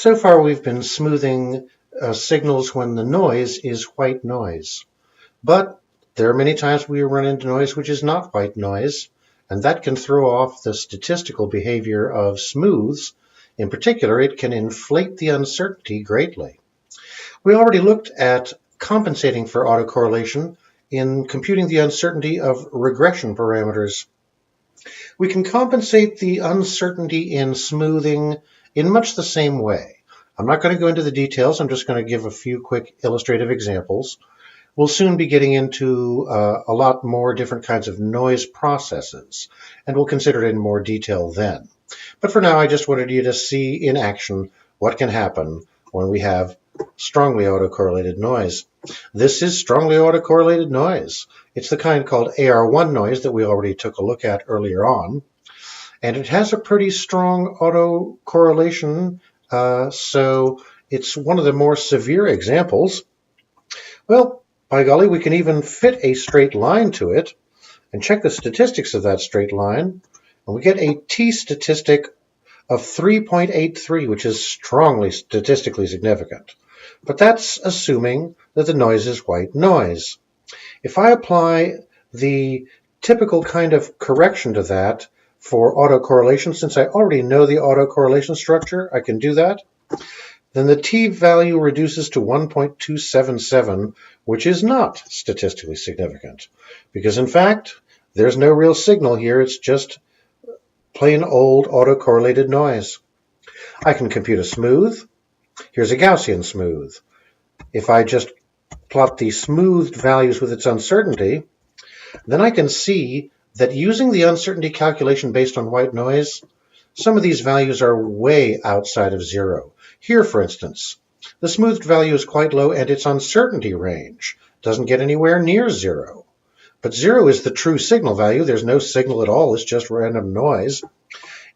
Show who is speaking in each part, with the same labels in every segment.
Speaker 1: So far we've been smoothing signals when the noise is white noise. But there are many times we run into noise which is not white noise, and that can throw off the statistical behavior of smooths. In particular, it can inflate the uncertainty greatly. We already looked at compensating for autocorrelation in computing the uncertainty of regression parameters. We can compensate the uncertainty in smoothing in much the same way. I'm not going to go into the details. I'm just going to give a few quick illustrative examples. We'll soon be getting into a lot more different kinds of noise processes, and we'll consider it in more detail then. But for now, I just wanted you to see in action what can happen when we have strongly autocorrelated noise. This is strongly autocorrelated noise. It's the kind called AR1 noise that we already took a look at earlier on, and it has a pretty strong autocorrelation, so it's one of the more severe examples. Well, by golly, we can even fit a straight line to it and check the statistics of that straight line, and we get a t-statistic of 3.83, which is strongly statistically significant. But that's assuming that the noise is white noise. If I apply the typical kind of correction to that for autocorrelation, since I already know the autocorrelation structure, I can do that. Then the t-value reduces to 1.277, which is not statistically significant, because in fact, there's no real signal here. It's just plain old autocorrelated noise. I can compute a smooth. Here's a Gaussian smooth. If I just plot the smoothed values with its uncertainty, then I can see that using the uncertainty calculation based on white noise, some of these values are way outside of zero. Here, for instance, the smoothed value is quite low and its uncertainty range doesn't get anywhere near zero. But zero is the true signal value. There's no signal at all. It's just random noise.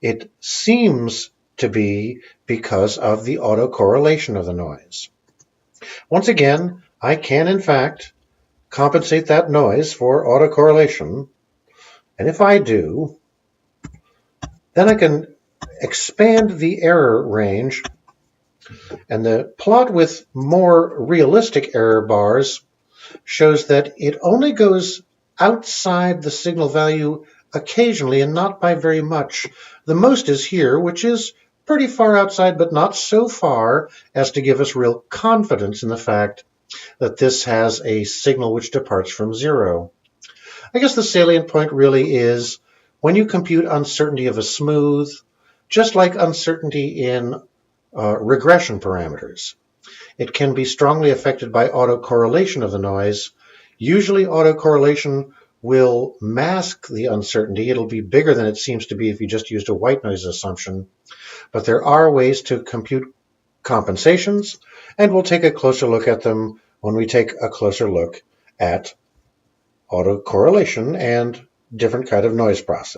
Speaker 1: It seems to be because of the autocorrelation of the noise. Once again, I can, in fact, compensate that noise for autocorrelation. And if I do, then I can expand the error range. And the plot with more realistic error bars shows that it only goes outside the signal value occasionally and not by very much. The most is here, which is pretty far outside, but not so far as to give us real confidence in the fact that this has a signal which departs from zero. I guess the salient point really is when you compute uncertainty of a smooth, just like uncertainty in regression parameters, it can be strongly affected by autocorrelation of the noise. Usually autocorrelation will mask the uncertainty. It'll be bigger than it seems to be if you just used a white noise assumption. But there are ways to compute compensations, and we'll take a closer look at them when we take a closer look at autocorrelation and different kind of noise process.